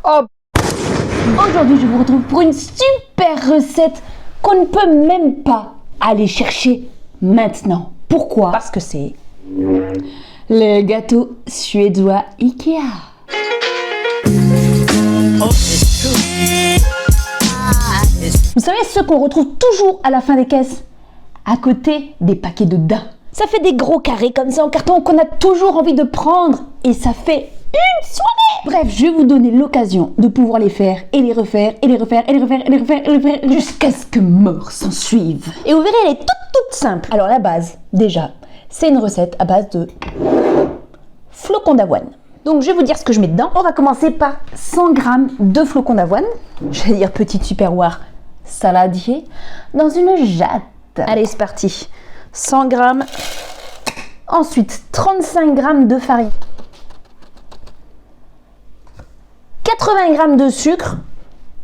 Oh, aujourd'hui, je vous retrouve pour une super recette qu'on ne peut même pas aller chercher maintenant. Pourquoi? Parce que c'est le gâteau suédois Ikea. Vous savez, ceux qu'on retrouve toujours à la fin des caisses, à côté des paquets de daim. Ça fait des gros carrés comme ça en carton qu'on a toujours envie de prendre et ça fait une soirée. Bref, je vais vous donner l'occasion de pouvoir les faire et les refaire et les refaire et les refaire et les refaire et les refaire jusqu'à ce que mort s'en suive. Et vous verrez, elle est toute simple. Alors la base, déjà, c'est une recette à base de flocons d'avoine. Donc je vais vous dire ce que je mets dedans. On va commencer par 100 g de flocons d'avoine. Je vais dire petite superware saladier dans une jatte. Allez, c'est parti. 100 g. Ensuite, 35 g de farine. 80 g de sucre.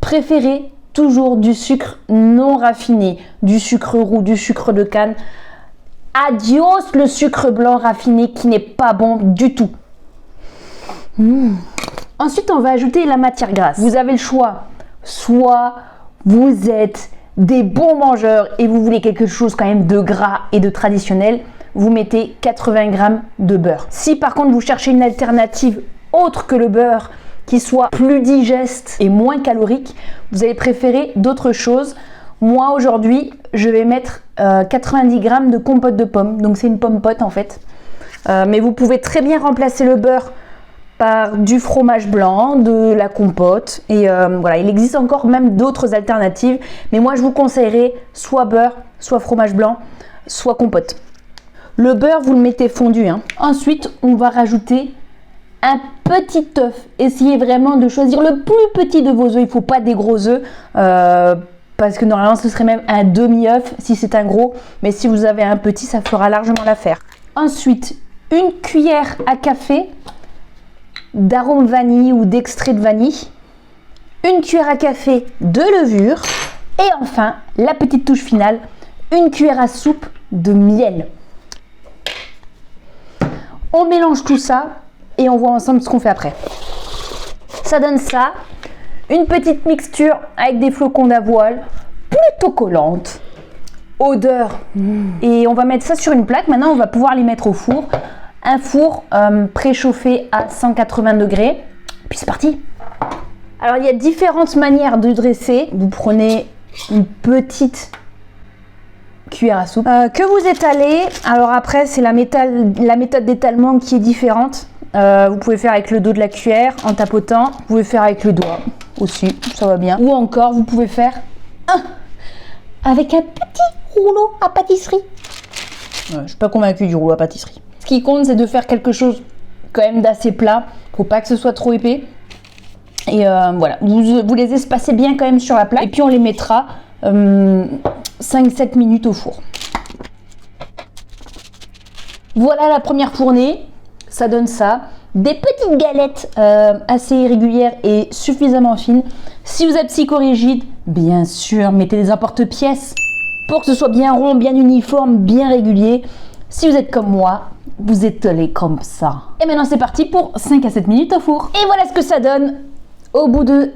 Préférez toujours du sucre non raffiné, du sucre roux, du sucre de canne. Adios le sucre blanc raffiné qui n'est pas bon du tout. Ensuite, on va ajouter la matière grasse. Vous avez le choix. Soit vous êtes des bons mangeurs et vous voulez quelque chose quand même de gras et de traditionnel, vous mettez 80 g de beurre. Si par contre vous cherchez une alternative autre que le beurre, qui soit plus digeste et moins calorique, vous allez préférer d'autres choses. Moi aujourd'hui, je vais mettre 90 g de compote de pommes, donc c'est une pomme pote en fait. Mais vous pouvez très bien remplacer le beurre par du fromage blanc, de la compote et voilà, il existe encore même d'autres alternatives, mais moi je vous conseillerais soit beurre, soit fromage blanc, soit compote. Le beurre vous le mettez fondu, hein. Ensuite on va rajouter un petit œuf. Essayez vraiment de choisir le plus petit de vos œufs, il ne faut pas des gros œufs parce que normalement ce serait même un demi-œuf si c'est un gros, mais si vous avez un petit ça fera largement l'affaire. Ensuite une cuillère à café d'arôme vanille ou d'extrait de vanille, une cuillère à café de levure et enfin la petite touche finale, une cuillère à soupe de miel. On mélange tout ça et on voit ensemble ce qu'on fait après. Ça donne ça, une petite mixture avec des flocons d'avoine plutôt collante, odeur et on va mettre ça sur une plaque. Maintenant on va pouvoir les mettre au four. Un four préchauffé à 180 degrés, puis c'est parti. Alors il y a différentes manières de dresser. Vous prenez une petite cuillère à soupe que vous étalez. Alors après c'est la méthode d'étalement qui est différente. Vous pouvez faire avec le dos de la cuillère en tapotant. Vous pouvez faire avec le doigt aussi, ça va bien. Ou encore vous pouvez faire avec un petit rouleau à pâtisserie. Je suis pas convaincue du rouleau à pâtisserie. Ce qui compte, c'est de faire quelque chose quand même d'assez plat. Faut pas que ce soit trop épais. Et voilà, vous les espacez bien quand même sur la plaque. Et puis on les mettra 5-7 minutes au four. Voilà la première fournée. Ça donne ça. Des petites galettes assez irrégulières et suffisamment fines. Si vous êtes psychorigide, bien sûr, mettez des emporte-pièces pour que ce soit bien rond, bien uniforme, bien régulier. Si vous êtes comme moi, vous étalez comme ça. Et maintenant c'est parti pour 5 à 7 minutes au four. Et voilà ce que ça donne au bout de...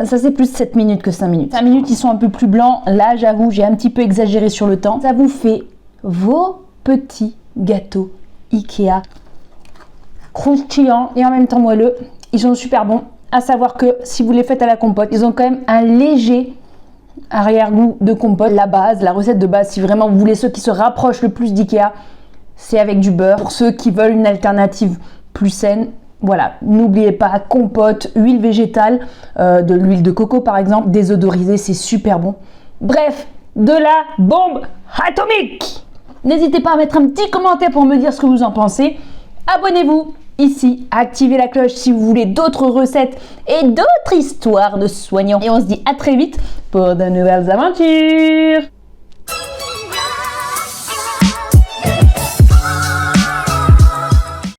Ça c'est plus 7 minutes que 5 minutes. 5 minutes ils sont un peu plus blancs. Là j'avoue j'ai un petit peu exagéré sur le temps. Ça vous fait vos petits gâteaux Ikea. Croustillants et en même temps moelleux. Ils sont super bons. À savoir que si vous les faites à la compote, ils ont quand même un léger arrière-goût de compote. La base, la recette de base, si vraiment vous voulez ceux qui se rapprochent le plus d'Ikea, c'est avec du beurre. Pour ceux qui veulent une alternative plus saine, voilà, n'oubliez pas compote, huile végétale, de l'huile de coco par exemple, désodorisée, c'est super bon. Bref, de la bombe atomique. N'hésitez pas à mettre un petit commentaire pour me dire ce que vous en pensez. Abonnez-vous ici, activez la cloche si vous voulez d'autres recettes et d'autres histoires de soignants. Et on se dit à très vite pour de nouvelles aventures.